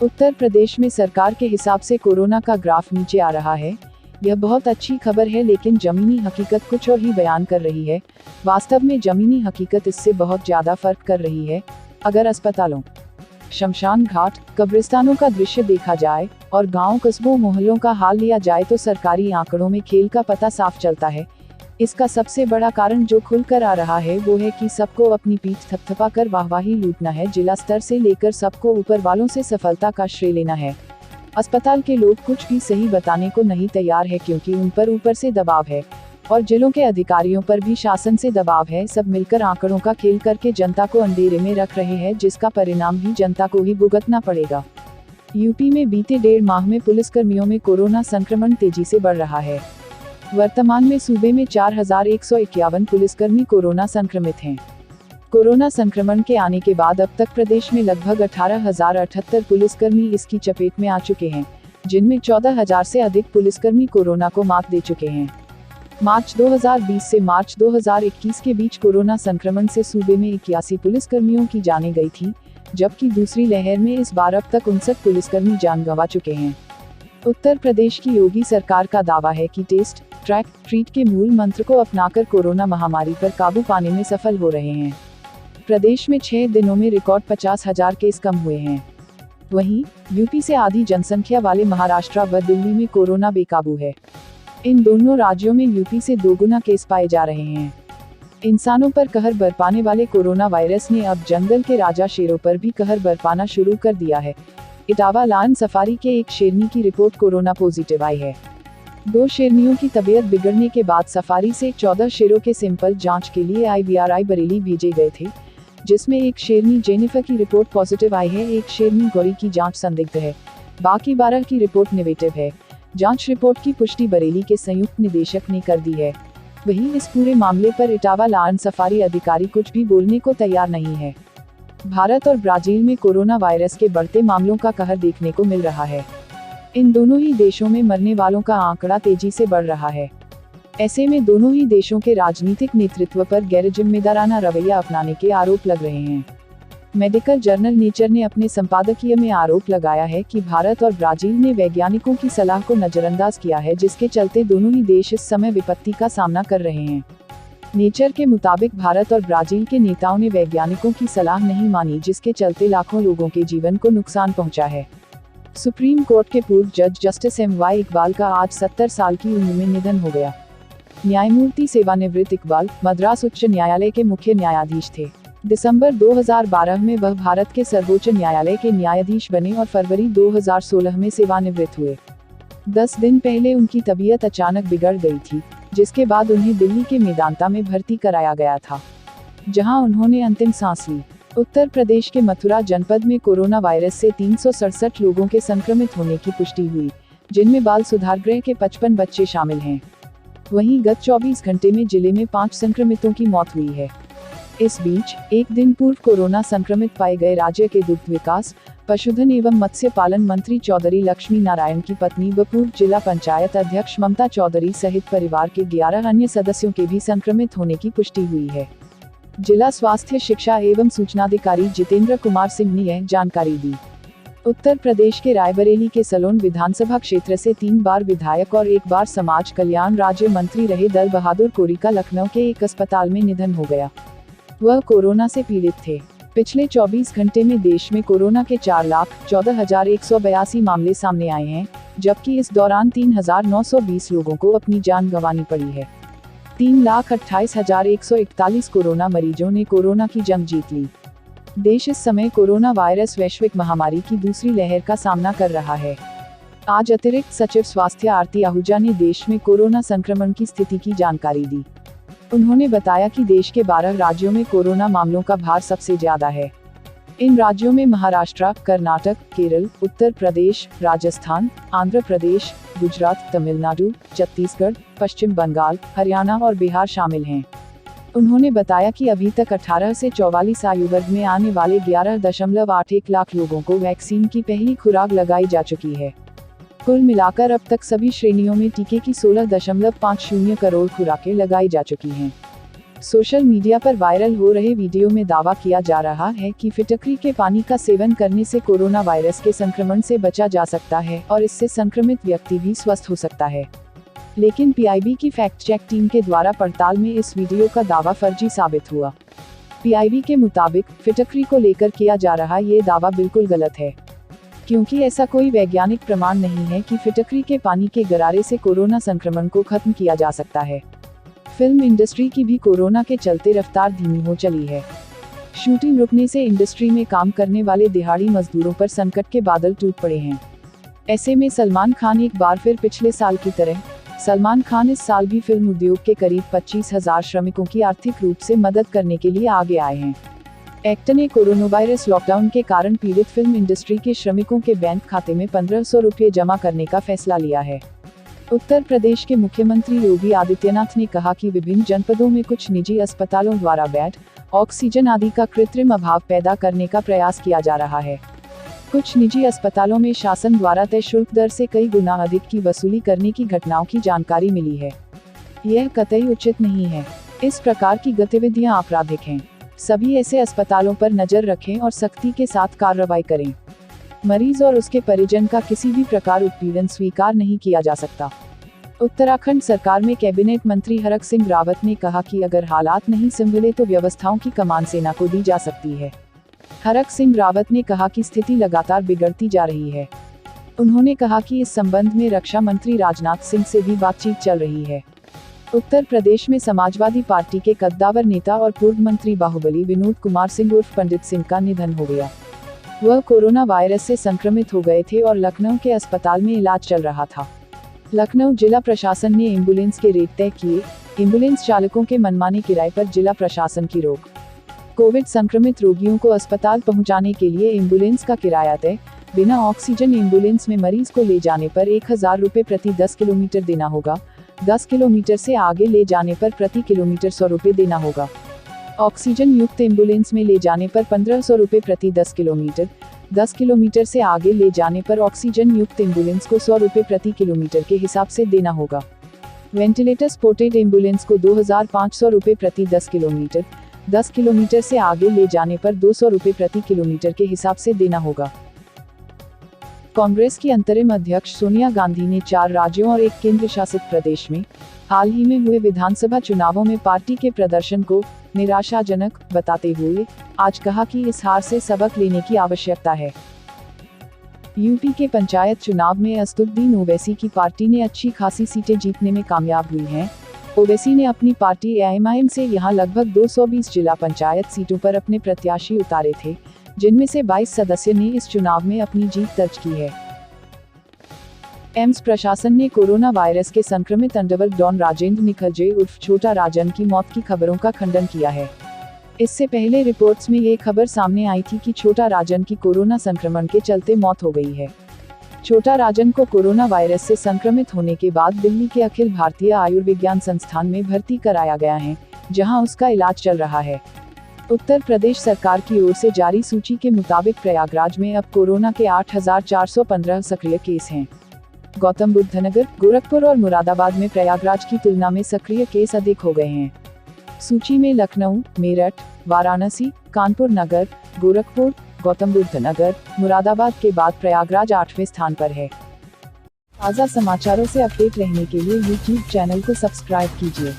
उत्तर प्रदेश में सरकार के हिसाब से कोरोना का ग्राफ नीचे आ रहा है। यह बहुत अच्छी खबर है, लेकिन जमीनी हकीकत कुछ और ही बयान कर रही है। वास्तव में जमीनी हकीकत इससे बहुत ज़्यादा फर्क कर रही है। अगर अस्पतालों, शमशान घाट, कब्रिस्तानों का दृश्य देखा जाए और गांव, कस्बों, मोहल्लों का हाल लिया जाए तो सरकारी आंकड़ों में खेल का पता साफ चलता है। इसका सबसे बड़ा कारण जो खुलकर आ रहा है वो है कि सबको अपनी पीठ थपथपाकर वाहवाही लूटना है। जिला स्तर से लेकर सबको ऊपर वालों से सफलता का श्रेय लेना है। अस्पताल के लोग कुछ भी सही बताने को नहीं तैयार है, क्योंकि उन पर ऊपर से दबाव है और जिलों के अधिकारियों पर भी शासन से दबाव है। सब मिलकर आंकड़ों का खेल करके जनता को अंधेरे में रख रहे हैं, जिसका परिणाम भी जनता को ही भुगतना पड़ेगा। यूपी में बीते 1.5 माह में पुलिसकर्मियों में कोरोना संक्रमण तेजी से बढ़ रहा है। वर्तमान में सूबे में 4151 पुलिसकर्मी कोरोना संक्रमित हैं। कोरोना संक्रमण के आने के बाद अब तक प्रदेश में लगभग 18,078 पुलिसकर्मी इसकी चपेट में आ चुके हैं, जिनमें 14,000 से अधिक पुलिसकर्मी कोरोना को मात दे चुके हैं। मार्च 2020 से मार्च 2021 के बीच कोरोना संक्रमण से सूबे में 81 पुलिसकर्मियों की जानें गई थी, जबकि दूसरी लहर में इस बार अब तक 59 पुलिसकर्मी जान गंवा चुके हैं। उत्तर प्रदेश की योगी सरकार का दावा है कि टेस्ट, ट्रैक, ट्रीट के मूल मंत्र को अपनाकर कोरोना महामारी पर काबू पाने में सफल हो रहे हैं। प्रदेश में 6 दिनों में रिकॉर्ड 50,000 केस कम हुए हैं। वहीं यूपी से आधी जनसंख्या वाले महाराष्ट्र व दिल्ली में कोरोना बेकाबू है। इन दोनों राज्यों में यूपी से 2 गुना केस पाए जा रहे हैं। इंसानों पर कहर बरपाने वाले कोरोना वायरस ने अब जंगल के राजा शेरों पर भी कहर बरपाना शुरू कर दिया है। इटावा लायन सफारी के एक शेरनी की रिपोर्ट कोरोना पॉजिटिव आई है। 2 शेरनियों की तबीयत बिगड़ने के बाद सफारी से 14 शेरों के सैंपल जांच के लिए IVRI बरेली भेजे गए थे, जिसमें एक शेरनी जेनिफर की रिपोर्ट पॉजिटिव आई है। एक शेरनी गौरी की जांच संदिग्ध है, बाकी 12 की रिपोर्ट नेगेटिव है। जांच रिपोर्ट की पुष्टि बरेली के संयुक्त निदेशक ने कर दी है। वहीं इस पूरे मामले पर इटावा लायन सफारी अधिकारी कुछ भी बोलने को तैयार नहीं है। भारत और ब्राजील में कोरोना वायरस के बढ़ते मामलों का कहर देखने को मिल रहा है। इन दोनों ही देशों में मरने वालों का आंकड़ा तेजी से बढ़ रहा है। ऐसे में दोनों ही देशों के राजनीतिक नेतृत्व पर गैर जिम्मेदाराना रवैया अपनाने के आरोप लग रहे हैं। मेडिकल जर्नल नेचर ने अपने संपादकीय में आरोप लगाया है कि भारत और ब्राजील ने वैज्ञानिकों की सलाह को नजरअंदाज किया है, जिसके चलते दोनों ही देश इस समय विपत्ति का सामना कर रहे हैं। नेचर के मुताबिक भारत और ब्राजील के नेताओं ने वैज्ञानिकों की सलाह नहीं मानी, जिसके चलते लाखों लोगों के जीवन को नुकसान पहुंचा है। सुप्रीम कोर्ट के पूर्व जज जस्टिस MY इकबाल का आज 70 साल की उम्र में निधन हो गया। न्यायमूर्ति सेवानिवृत्त इकबाल मद्रास उच्च न्यायालय के मुख्य न्यायाधीश थे। दिसंबर 2012 में वह भारत के सर्वोच्च न्यायालय के न्यायाधीश बने और फरवरी 2016 में सेवानिवृत्त हुए। 10 दिन पहले उनकी तबीयत अचानक बिगड़ गई थी, जिसके बाद उन्हें दिल्ली के मेदांता में भर्ती कराया गया था, जहां उन्होंने अंतिम सांस ली। उत्तर प्रदेश के मथुरा जनपद में कोरोना वायरस से 367 लोगों के संक्रमित होने की पुष्टि हुई, जिनमें बाल सुधार गृह के 55 बच्चे शामिल हैं। वहीं गत 24 घंटे में जिले में 5 संक्रमितों की मौत हुई है। इस बीच एक दिन पूर्व कोरोना संक्रमित पाए गए राज्य के दुग्ध विकास, पशुधन एवं मत्स्य पालन मंत्री चौधरी लक्ष्मी नारायण की पत्नी व पूर्व जिला पंचायत अध्यक्ष ममता चौधरी सहित परिवार के 11 अन्य सदस्यों के भी संक्रमित होने की पुष्टि हुई है। जिला स्वास्थ्य शिक्षा एवं सूचनाधिकारी जितेंद्र कुमार सिंह ने यह जानकारी दी। उत्तर प्रदेश के रायबरेली के सलोन विधानसभा क्षेत्र से 3 बार विधायक और 1 बार समाज कल्याण राज्य मंत्री रहे दल बहादुर कोरी का लखनऊ के एक अस्पताल में निधन हो गया। वह कोरोना से पीड़ित थे। पिछले 24 घंटे में देश में कोरोना के 4,14,182 मामले सामने आए हैं, जबकि इस दौरान 3,920 लोगों को अपनी जान गंवानी पड़ी है। 3,28,141 कोरोना मरीजों ने कोरोना की जंग जीत ली। देश इस समय कोरोना वायरस वैश्विक महामारी की दूसरी लहर का सामना कर रहा है। आज अतिरिक्त सचिव स्वास्थ्य आरती आहूजा ने देश में कोरोना संक्रमण की स्थिति की जानकारी दी। उन्होंने बताया कि देश के 12 राज्यों में कोरोना मामलों का भार सबसे ज्यादा है। इन राज्यों में महाराष्ट्र, कर्नाटक, केरल, उत्तर प्रदेश, राजस्थान, आंध्र प्रदेश, गुजरात, तमिलनाडु, छत्तीसगढ़, पश्चिम बंगाल, हरियाणा और बिहार शामिल हैं। उन्होंने बताया कि अभी तक 18 से 44 आयु वर्ग में आने वाले 11.81 लाख लोगों को वैक्सीन की पहली खुराक लगाई जा चुकी है। कुल मिलाकर अब तक सभी श्रेणियों में टीके की 16.50 करोड़ खुराकें लगाई जा चुकी हैं। सोशल मीडिया पर वायरल हो रहे वीडियो में दावा किया जा रहा है कि फिटकरी के पानी का सेवन करने से कोरोना वायरस के संक्रमण से बचा जा सकता है और इससे संक्रमित व्यक्ति भी स्वस्थ हो सकता है। लेकिन पीआईबी की फैक्ट चेक टीम के द्वारा पड़ताल में इस वीडियो का दावा फर्जी साबित हुआ। पीआईबी के मुताबिक फिटकरी को लेकर किया जा रहा ये दावा बिल्कुल गलत है, क्योंकि ऐसा कोई वैज्ञानिक प्रमाण नहीं है कि फिटकरी के पानी के गरारे से कोरोना संक्रमण को खत्म किया जा सकता है। फिल्म इंडस्ट्री की भी कोरोना के चलते रफ्तार धीमी हो चली है। शूटिंग रुकने से इंडस्ट्री में काम करने वाले दिहाड़ी मजदूरों पर संकट के बादल टूट पड़े हैं। ऐसे में सलमान खान एक बार फिर पिछले साल की तरह सलमान खान इस साल भी फिल्म उद्योग के करीब 25,000 श्रमिकों की आर्थिक रूप से मदद करने के लिए आगे आए हैं। एक्टर ने कोरोना वायरस लॉकडाउन के कारण पीड़ित फिल्म इंडस्ट्री के श्रमिकों के बैंक खाते में 1500 रुपये जमा करने का फैसला लिया है। उत्तर प्रदेश के मुख्यमंत्री योगी आदित्यनाथ ने कहा कि विभिन्न जनपदों में कुछ निजी अस्पतालों द्वारा बेड, ऑक्सीजन आदि का कृत्रिम अभाव पैदा करने का प्रयास किया जा रहा है। कुछ निजी अस्पतालों में शासन द्वारा तय शुल्क दर से कई गुना अधिक की वसूली करने की घटनाओं की जानकारी मिली है। यह कतई उचित नहीं है। इस प्रकार की गतिविधियां आपराधिक हैं। सभी ऐसे अस्पतालों पर नजर रखें और सख्ती के साथ कार्रवाई करें। मरीज और उसके परिजन का किसी भी प्रकार उत्पीड़न स्वीकार नहीं किया जा सकता। उत्तराखंड सरकार में कैबिनेट मंत्री हरक सिंह रावत ने कहा कि अगर हालात नहीं संभले तो व्यवस्थाओं की कमान सेना को दी जा सकती है। हरक सिंह रावत ने कहा कि स्थिति लगातार बिगड़ती जा रही है। उन्होंने कहा कि इस संबंध में रक्षा मंत्री राजनाथ सिंह से भी बातचीत चल रही है। उत्तर प्रदेश में समाजवादी पार्टी के कद्दावर नेता और पूर्व मंत्री बाहुबली विनोद कुमार सिंह उर्फ पंडित सिंह का निधन हो गया। वह कोरोना वायरस से संक्रमित हो गए थे और लखनऊ के अस्पताल में इलाज चल रहा था। लखनऊ जिला प्रशासन ने एम्बुलेंस के रेट तय किए। एम्बुलेंस चालकों के मनमाने किराए पर जिला प्रशासन की रोक। कोविड संक्रमित रोगियों को अस्पताल पहुंचाने के लिए एम्बुलेंस का किराया तय। बिना ऑक्सीजन एम्बुलेंस में मरीज को ले जाने पर 1000 रुपये प्रति 10 किलोमीटर देना होगा। 10 किलोमीटर से आगे ले जाने पर प्रति किलोमीटर 100 रुपये देना होगा। ऑक्सीजन युक्त एम्बुलेंस में ले जाने पर 1500 रुपये प्रति 10 किलोमीटर। 10 किलोमीटर से आगे ले जाने पर ऑक्सीजन युक्त एम्बुलेंस को 100 रुपये प्रति किलोमीटर के हिसाब से देना होगा। वेंटिलेटर सपोर्टेड एम्बुलेंस को 2500 रुपये प्रति 10 किलोमीटर। 10 किलोमीटर से आगे ले जाने पर 200 रुपये प्रति किलोमीटर के हिसाब से देना होगा। कांग्रेस की अंतरिम अध्यक्ष सोनिया गांधी ने 4 राज्यों और एक केंद्र शासित प्रदेश में हाल ही में हुए विधानसभा चुनावों में पार्टी के प्रदर्शन को निराशाजनक बताते हुए आज कहा कि इस हार से सबक लेने की आवश्यकता है। यूपी के पंचायत चुनाव में असदुद्दीन ओवैसी की पार्टी ने अच्छी खासी सीटें जीतने में कामयाब हुई हैं। ओवैसी ने अपनी पार्टी एआईएमआईएम से यहां लगभग 220 जिला पंचायत सीटों पर अपने प्रत्याशी उतारे थे, जिनमें से 22 सदस्य ने इस चुनाव में अपनी जीत दर्ज की है। एम्स प्रशासन ने कोरोना वायरस के संक्रमित अंडरवर्ल्ड डॉन राजेंद्र निखलजे उर्फ छोटा राजन की मौत की खबरों का खंडन किया है। इससे पहले रिपोर्ट्स में ये खबर सामने आई थी कि छोटा राजन की कोरोना संक्रमण के चलते मौत हो गई है। छोटा राजन को कोरोना वायरस से संक्रमित होने के बाद दिल्ली के अखिल भारतीय आयुर्विज्ञान संस्थान में भर्ती कराया गया है, जहां उसका इलाज चल रहा है। उत्तर प्रदेश सरकार की ओर से जारी सूची के मुताबिक प्रयागराज में अब कोरोना के 8415 सक्रिय केस हैं। गौतम बुद्ध नगर, गोरखपुर और मुरादाबाद में प्रयागराज की तुलना में सक्रिय केस अधिक हो गए हैं। सूची में लखनऊ, मेरठ, वाराणसी, कानपुर नगर, गोरखपुर, गौतम बुद्ध नगर, मुरादाबाद के बाद प्रयागराज 8वें स्थान पर है। ताज़ा समाचारों से अपडेट रहने के लिए YouTube चैनल को सब्सक्राइब कीजिए।